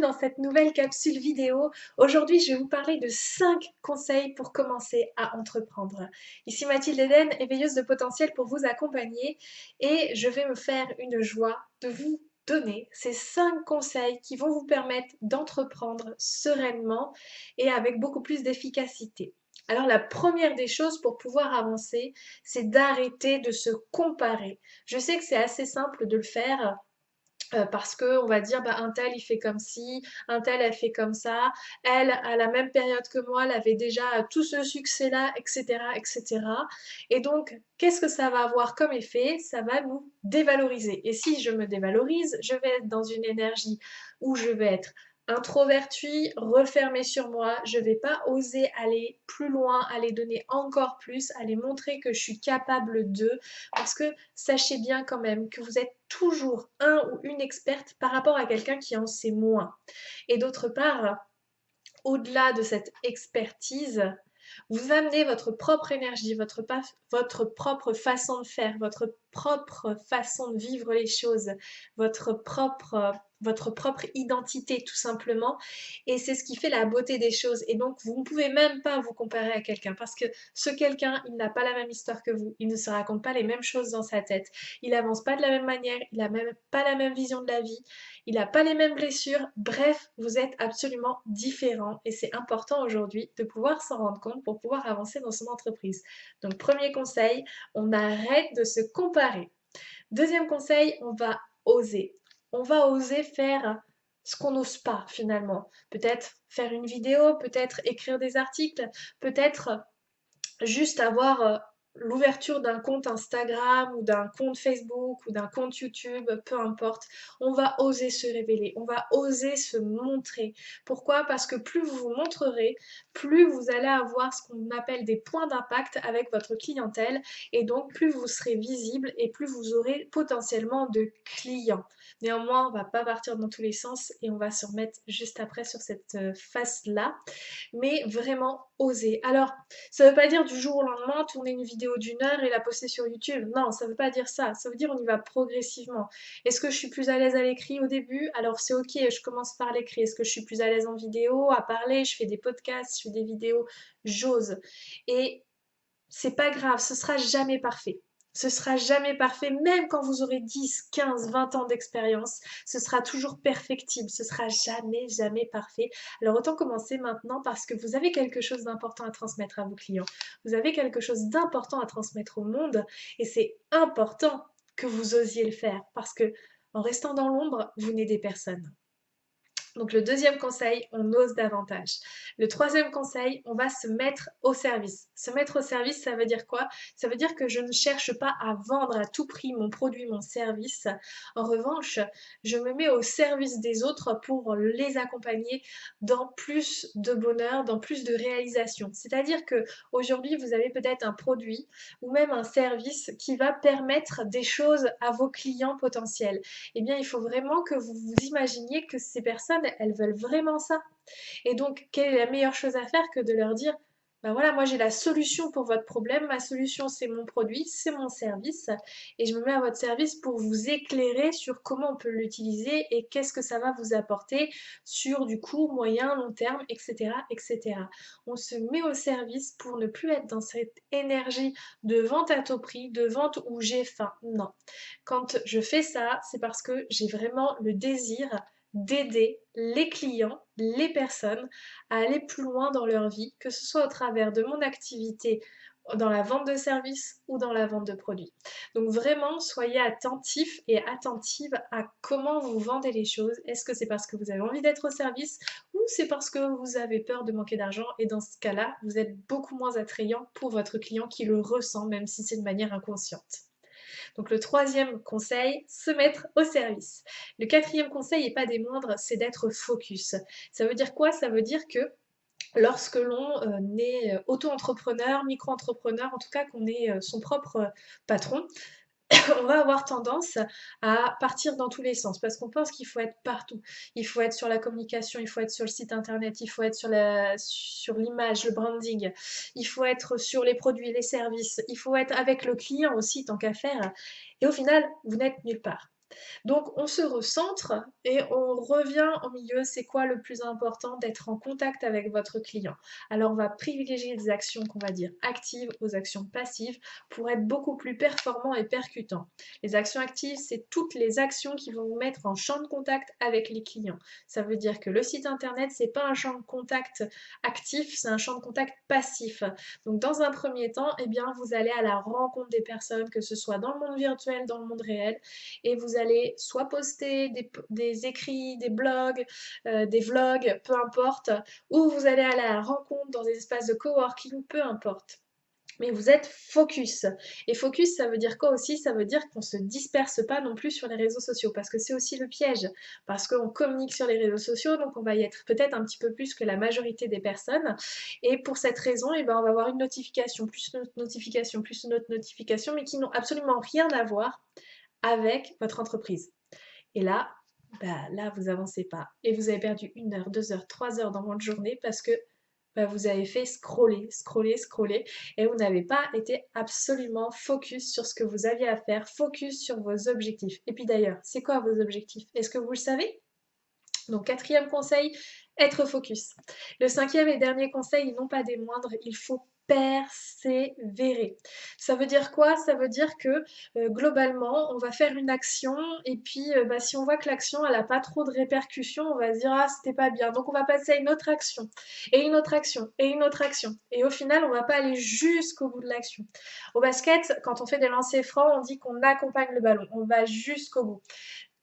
dans cette nouvelle capsule vidéo. Aujourd'hui, je vais vous parler de 5 conseils pour commencer à entreprendre. Ici Mathilde Eden, éveilleuse de potentiel pour vous accompagner et je vais me faire une joie de vous donner ces 5 conseils qui vont vous permettre d'entreprendre sereinement et avec beaucoup plus d'efficacité. Alors la première des choses pour pouvoir avancer, c'est d'arrêter de se comparer. Je sais que c'est assez simple de le faire parce que on va dire bah un tel il fait comme ci, un tel elle fait comme ça, elle à la même période que moi elle avait déjà tout ce succès là, etc., etc. Et donc qu'est-ce que ça va avoir comme effet? Ça va nous dévaloriser. Et si je me dévalorise, je vais être dans une énergie où je vais être introvertie, refermée sur moi, je vais pas oser aller plus loin, aller donner encore plus, aller montrer que je suis capable de, parce que sachez bien quand même que vous êtes toujours un ou une experte par rapport à quelqu'un qui en sait moins. Et d'autre part, au-delà de cette expertise, vous amenez votre propre énergie, votre propre façon de faire, votre propre façon de vivre les choses, votre propre identité tout simplement. Et c'est ce qui fait la beauté des choses. Et donc, vous ne pouvez même pas vous comparer à quelqu'un parce que ce quelqu'un, il n'a pas la même histoire que vous. Il ne se raconte pas les mêmes choses dans sa tête. Il avance pas de la même manière. Il n'a même pas la même vision de la vie. Il n'a pas les mêmes blessures. Bref, vous êtes absolument différents et c'est important aujourd'hui de pouvoir s'en rendre compte pour pouvoir avancer dans son entreprise. Donc, premier conseil, on arrête de se comparer. Deuxième conseil, on va oser. On va oser faire ce qu'on n'ose pas finalement. Peut-être faire une vidéo, peut-être écrire des articles, peut-être juste avoir l'ouverture d'un compte Instagram ou d'un compte Facebook ou d'un compte YouTube, peu importe, on va oser se révéler, on va oser se montrer. Pourquoi? Parce que plus vous vous montrerez, plus vous allez avoir ce qu'on appelle des points d'impact avec votre clientèle et donc plus vous serez visible et plus vous aurez potentiellement de clients. Néanmoins, on va pas partir dans tous les sens et on va se remettre juste après sur cette phase-là, mais vraiment oser. Alors, ça ne veut pas dire du jour au lendemain tourner une vidéo d'1 heure et la poster sur YouTube. Non, ça ne veut pas dire ça. Ça veut dire on y va progressivement. Est-ce que je suis plus à l'aise à l'écrit au début? Alors c'est ok, je commence par l'écrit. Est-ce que je suis plus à l'aise en vidéo, à parler? Je fais des podcasts, je fais des vidéos, j'ose. Et c'est pas grave, ce sera jamais parfait. Ce sera jamais parfait, même quand vous aurez 10, 15, 20 ans d'expérience, ce sera toujours perfectible, ce sera jamais, jamais parfait. Alors autant commencer maintenant parce que vous avez quelque chose d'important à transmettre à vos clients. Vous avez quelque chose d'important à transmettre au monde et c'est important que vous osiez le faire parce que en restant dans l'ombre, vous n'aidez personne. Donc le deuxième conseil, on ose davantage. Le troisième conseil, on va se mettre au service. Se mettre au service, ça veut dire quoi? Ça veut dire que je ne cherche pas à vendre à tout prix mon produit, mon service. En revanche, je me mets au service des autres pour les accompagner dans plus de bonheur, dans plus de réalisation. C'est-à-dire que aujourd'hui, vous avez peut-être un produit ou même un service qui va permettre des choses à vos clients potentiels. Eh bien, il faut vraiment que vous vous imaginiez que ces personnes, elles veulent vraiment ça. Et donc, quelle est la meilleure chose à faire que de leur dire, ben voilà, moi j'ai la solution pour votre problème, ma solution c'est mon produit, c'est mon service, et je me mets à votre service pour vous éclairer sur comment on peut l'utiliser et qu'est-ce que ça va vous apporter sur du court, moyen, long terme, etc., etc. On se met au service pour ne plus être dans cette énergie de vente à tout prix, de vente où j'ai faim. Non. Quand je fais ça, c'est parce que j'ai vraiment le désir d'aider les clients, les personnes à aller plus loin dans leur vie, que ce soit au travers de mon activité dans la vente de services ou dans la vente de produits. Donc vraiment, soyez attentifs et attentives à comment vous vendez les choses. Est-ce que c'est parce que vous avez envie d'être au service ou c'est parce que vous avez peur de manquer d'argent et dans ce cas-là, vous êtes beaucoup moins attrayant pour votre client qui le ressent même si c'est de manière inconsciente. Donc le troisième conseil, se mettre au service. Le quatrième conseil, et pas des moindres, c'est d'être focus. Ça veut dire quoi? Ça veut dire que lorsque l'on est auto-entrepreneur, micro-entrepreneur, en tout cas qu'on est son propre patron, on va avoir tendance à partir dans tous les sens parce qu'on pense qu'il faut être partout. Il faut être sur la communication, il faut être sur le site internet, il faut être sur l'image, le branding, il faut être sur les produits, les services, il faut être avec le client aussi tant qu'à faire. Et au final, vous n'êtes nulle part. Donc on se recentre et on revient au milieu. C'est quoi le plus important? D'être en contact avec votre client. Alors on va privilégier des actions qu'on va dire actives aux actions passives pour être beaucoup plus performant et percutant. Les actions actives, c'est toutes les actions qui vont vous mettre en champ de contact avec les clients. Ça veut dire que le site internet, c'est pas un champ de contact actif, c'est un champ de contact passif. Donc dans un premier temps, eh bien, vous allez à la rencontre des personnes, que ce soit dans le monde virtuel, dans le monde réel, et vous allez soit poster des écrits, des blogs, des vlogs, peu importe, ou vous allez aller à la rencontre dans des espaces de coworking, peu importe. Mais vous êtes focus. Et focus, ça veut dire quoi aussi? Ça veut dire qu'on ne se disperse pas non plus sur les réseaux sociaux, parce que c'est aussi le piège. Parce qu'on communique sur les réseaux sociaux, donc on va y être peut-être un petit peu plus que la majorité des personnes. Et pour cette raison, eh ben, on va avoir une notification, plus une autre notification, plus une autre notification, mais qui n'ont absolument rien à voir avec votre entreprise. Et là, bah, là, vous avancez pas. Et vous avez perdu 1 heure, 2 heures, 3 heures dans votre journée parce que bah, vous avez fait scroller, scroller, scroller et vous n'avez pas été absolument focus sur ce que vous aviez à faire, focus sur vos objectifs. Et puis d'ailleurs, c'est quoi vos objectifs? Est-ce que vous le savez? Donc, quatrième conseil, être focus. Le cinquième et dernier conseil, non pas des moindres, il faut persévérer. Ça veut dire quoi? Ça veut dire que globalement, on va faire une action et puis bah, si on voit que l'action elle n'a pas trop de répercussions, on va se dire ah c'était pas bien. Donc on va passer à une autre action et une autre action et une autre action. Et au final, on va pas aller jusqu'au bout de l'action. Au basket, quand on fait des lancers francs, on dit qu'on accompagne le ballon, on va jusqu'au bout.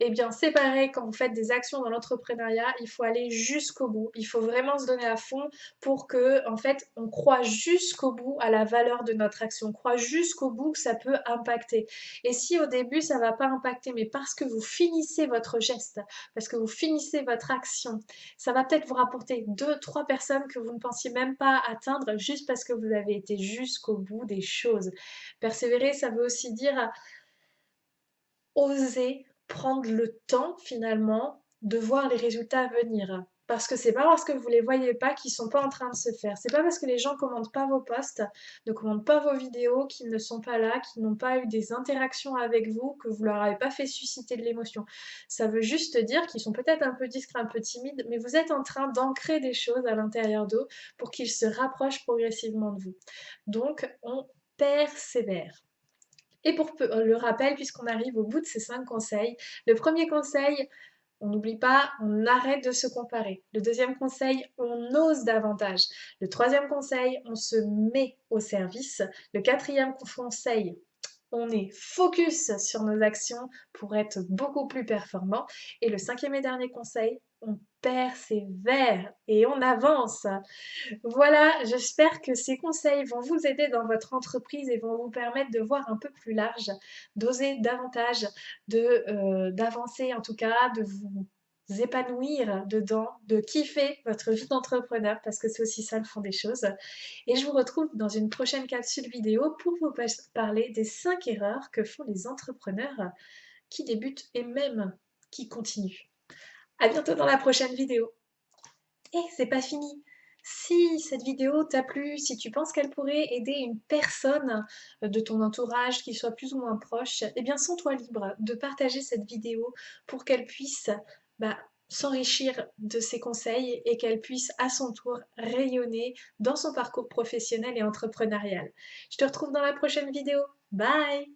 Eh bien, c'est pareil, quand vous faites des actions dans l'entrepreneuriat, il faut aller jusqu'au bout. Il faut vraiment se donner à fond pour que, en fait, on croit jusqu'au bout à la valeur de notre action. On croit jusqu'au bout que ça peut impacter. Et si au début, ça ne va pas impacter, mais parce que vous finissez votre geste, parce que vous finissez votre action, ça va peut-être vous rapporter 2, 3 personnes que vous ne pensiez même pas atteindre juste parce que vous avez été jusqu'au bout des choses. Persévérer, ça veut aussi dire oser prendre le temps finalement de voir les résultats venir. Parce que c'est pas parce que vous les voyez pas qu'ils sont pas en train de se faire. C'est pas parce que les gens commentent pas vos posts, ne commentent pas vos vidéos, qu'ils ne sont pas là, qu'ils n'ont pas eu des interactions avec vous, que vous leur avez pas fait susciter de l'émotion. Ça veut juste dire qu'ils sont peut-être un peu discrets, un peu timides, mais vous êtes en train d'ancrer des choses à l'intérieur d'eux pour qu'ils se rapprochent progressivement de vous. Donc on persévère. Et pour le rappel, puisqu'on arrive au bout de ces 5 conseils, le premier conseil, on n'oublie pas, on arrête de se comparer. Le deuxième conseil, on ose davantage. Le troisième conseil, on se met au service. Le quatrième conseil, on est focus sur nos actions pour être beaucoup plus performant. Et le cinquième et dernier conseil, on persévère et on avance. Voilà, j'espère que ces conseils vont vous aider dans votre entreprise et vont vous permettre de voir un peu plus large, d'oser davantage, d'avancer en tout cas, de vous épanouir dedans, de kiffer votre vie d'entrepreneur parce que c'est aussi ça le fond des choses. Et je vous retrouve dans une prochaine capsule vidéo pour vous parler des 5 erreurs que font les entrepreneurs qui débutent et même qui continuent. À bientôt dans la prochaine vidéo. Et c'est pas fini. Si cette vidéo t'a plu, si tu penses qu'elle pourrait aider une personne de ton entourage qui soit plus ou moins proche, eh bien sens-toi libre de partager cette vidéo pour qu'elle puisse bah, s'enrichir de ses conseils et qu'elle puisse à son tour rayonner dans son parcours professionnel et entrepreneurial. Je te retrouve dans la prochaine vidéo. Bye!